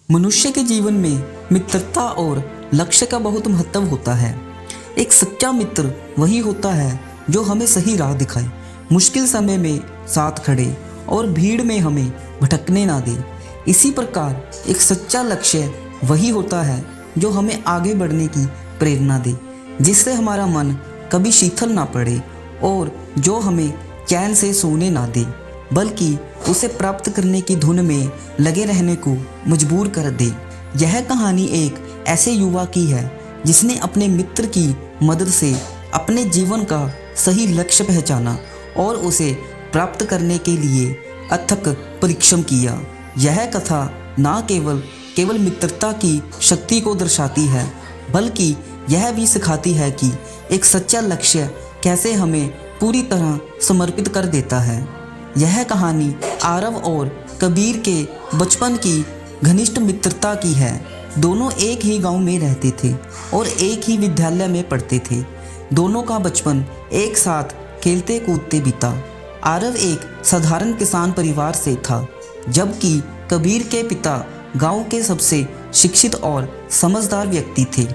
मनुष्य के जीवन में मित्रता और लक्ष्य का बहुत महत्व होता है। एक सच्चा मित्र वही होता है जो हमें सही राह दिखाए, मुश्किल समय में साथ खड़े और भीड़ में हमें भटकने ना दे। इसी प्रकार एक सच्चा लक्ष्य वही होता है जो हमें आगे बढ़ने की प्रेरणा दे, जिससे हमारा मन कभी शिथिल ना पड़े और जो हमें चैन से सोने ना दे, बल्कि उसे प्राप्त करने की धुन में लगे रहने को मजबूर कर दे। यह कहानी एक ऐसे युवा की है जिसने अपने मित्र की मदद से अपने जीवन का सही लक्ष्य पहचाना और उसे प्राप्त करने के लिए अथक परिश्रम किया। यह कथा ना केवल मित्रता की शक्ति को दर्शाती है, बल्कि यह भी सिखाती है कि एक सच्चा लक्ष्य कैसे हमें पूरी तरह समर्पित कर देता है। यह कहानी आरव और कबीर के बचपन की घनिष्ठ मित्रता की है। दोनों एक ही गांव में रहते थे और एक ही विद्यालय में पढ़ते थे। दोनों का बचपन एक साथ खेलते कूदते बीता। आरव एक साधारण किसान परिवार से था, जबकि कबीर के पिता गांव के सबसे शिक्षित और समझदार व्यक्ति थे।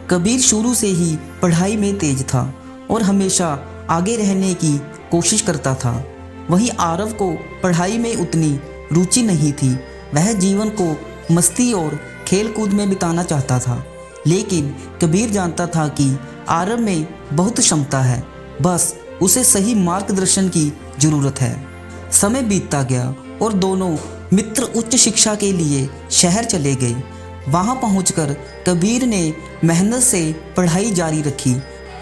कबीर शुरू से ही पढ़ाई में तेज था और हमेशा आगे रहने की कोशिश करता था। वहीं आरव को पढ़ाई में उतनी रुचि नहीं थी। वह जीवन को मस्ती और खेल कूद में बिताना चाहता था, लेकिन कबीर जानता था कि आरव में बहुत क्षमता है, बस उसे सही मार्गदर्शन की जरूरत है। समय बीतता गया और दोनों मित्र उच्च शिक्षा के लिए शहर चले गए। वहां पहुंचकर कबीर ने मेहनत से पढ़ाई जारी रखी,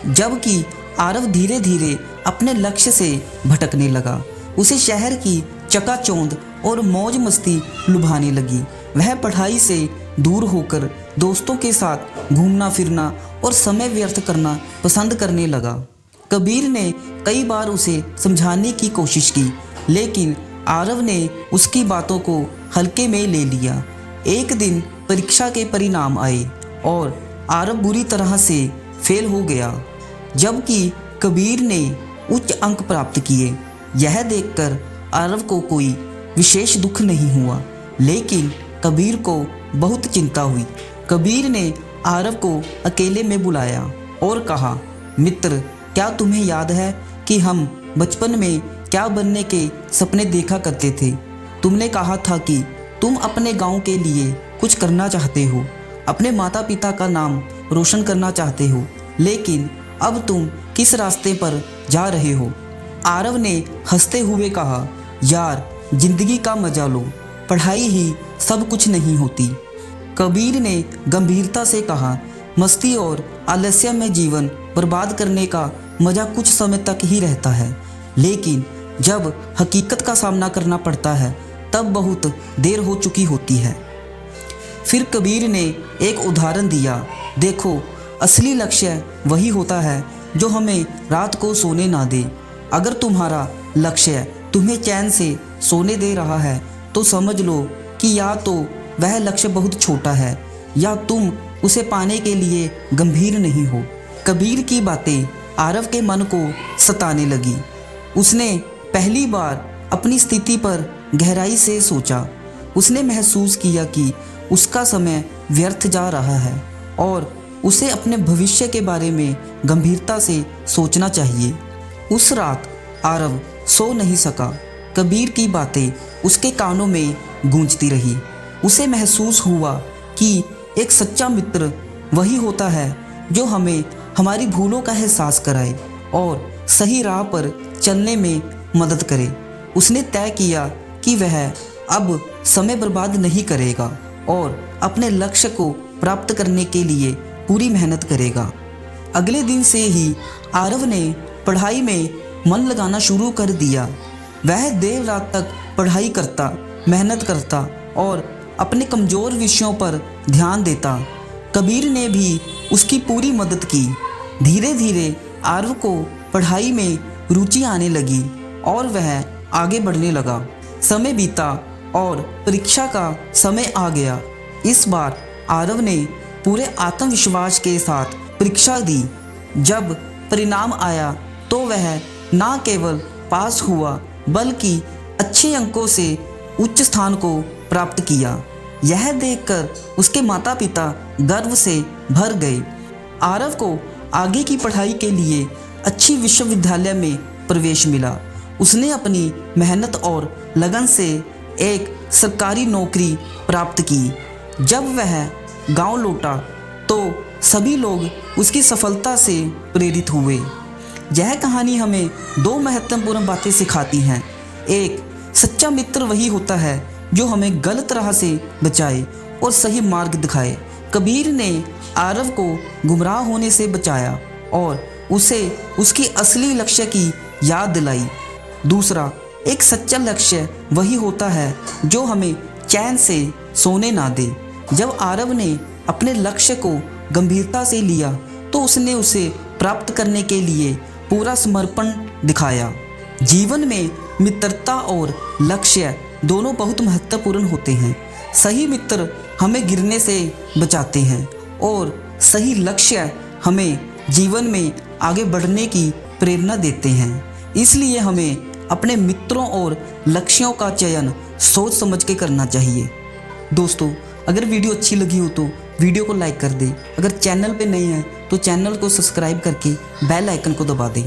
जबकि आरव धीरे धीरे अपने लक्ष्य से भटकने लगा। उसे शहर की चकाचौंध और मौज मस्ती लुभाने लगी। वह पढ़ाई से दूर होकर दोस्तों के साथ घूमना फिरना और समय व्यर्थ करना पसंद करने लगा। कबीर ने कई बार उसे समझाने की कोशिश की, लेकिन आरव ने उसकी बातों को हल्के में ले लिया। एक दिन परीक्षा के परिणाम आए और आरव बुरी तरह से फेल हो गया, जबकि कबीर ने उच्च अंक प्राप्त किए। यह देखकर आरव को कोई विशेष दुख नहीं हुआ, लेकिन कबीर को बहुत चिंता हुई। कबीर ने आरव को अकेले में बुलाया और कहा, मित्र, क्या तुम्हें याद है कि हम बचपन में क्या बनने के सपने देखा करते थे? तुमने कहा था कि तुम अपने गांव के लिए कुछ करना चाहते हो, अपने माता पिता का नाम रोशन करना चाहते हो, लेकिन अब तुम किस रास्ते पर जा रहे हो? आरव ने हंसते हुए कहा, यार, जिंदगी का मजा लो, पढ़ाई ही सब कुछ नहीं होती। कबीर ने गंभीरता से कहा, मस्ती और आलस्य में जीवन बर्बाद करने का मजा कुछ समय तक ही रहता है, लेकिन जब हकीकत का सामना करना पड़ता है तब बहुत देर हो चुकी होती है। फिर कबीर ने एक उदाहरण दिया, देखो, असली लक्ष्य वही होता है जो हमें रात को सोने ना दे। अगर तुम्हारा लक्ष्य तुम्हें चैन से सोने दे रहा है तो समझ लो कि या तो वह लक्ष्य बहुत छोटा है या तुम उसे पाने के लिए गंभीर नहीं हो। कबीर की बातें आरव के मन को सताने लगी। उसने पहली बार अपनी स्थिति पर गहराई से सोचा। उसने महसूस किया कि उसका समय व्यर्थ जा रहा है और उसे अपने भविष्य के बारे में गंभीरता से सोचना चाहिए। उस रात आरव सो नहीं सका। कबीर की बातें उसके कानों में गूंजती रही। उसे महसूस हुआ कि एक सच्चा मित्र वही होता है जो हमें हमारी भूलों का एहसास कराए और सही राह पर चलने में मदद करे। उसने तय किया कि वह अब समय बर्बाद नहीं करेगा और अपने लक्ष्य को प्राप्त करने के लिए पूरी मेहनत करेगा। अगले दिन से ही आरव ने पढ़ाई में मन लगाना शुरू कर दिया। वह देर रात तक पढ़ाई करता, मेहनत करता और अपने कमज़ोर विषयों पर ध्यान देता। कबीर ने भी उसकी पूरी मदद की। धीरे धीरे आरव को पढ़ाई में रुचि आने लगी और वह आगे बढ़ने लगा। समय बीता और परीक्षा का समय आ गया। इस बार आरव ने पूरे आत्मविश्वास के साथ परीक्षा दी। जब परिणाम आया तो वह ना केवल पास हुआ, बल्कि अच्छे अंकों से उच्च स्थान को प्राप्त किया। यह देखकर उसके माता पिता गर्व से भर गए। आरव को आगे की पढ़ाई के लिए अच्छी विश्वविद्यालय में प्रवेश मिला। उसने अपनी मेहनत और लगन से एक सरकारी नौकरी प्राप्त की। जब वह गांव लौटा तो सभी लोग उसकी सफलता से प्रेरित हुए। यह कहानी हमें दो महत्वपूर्ण बातें सिखाती हैं। एक, सच्चा मित्र वही होता है जो हमें गलत राह से बचाए और सही मार्ग दिखाए। कबीर ने आरव को गुमराह होने से बचाया और उसे उसकी असली लक्ष्य की याद दिलाई। दूसरा, एक सच्चा लक्ष्य वही होता है जो हमें चैन से सोने ना दे। जब आरव ने अपने लक्ष्य को गंभीरता से लिया तो उसने उसे प्राप्त करने के लिए पूरा समर्पण दिखाया। जीवन में मित्रता और लक्ष्य दोनों बहुत महत्वपूर्ण होते हैं। सही मित्र हमें गिरने से बचाते हैं और सही लक्ष्य हमें जीवन में आगे बढ़ने की प्रेरणा देते हैं। इसलिए हमें अपने मित्रों और लक्ष्यों का चयन सोच समझ के करना चाहिए। दोस्तों, अगर वीडियो अच्छी लगी हो तो वीडियो को लाइक कर दें। अगर चैनल पे नए हैं तो चैनल को सब्सक्राइब करके बेल आइकन को दबा दें।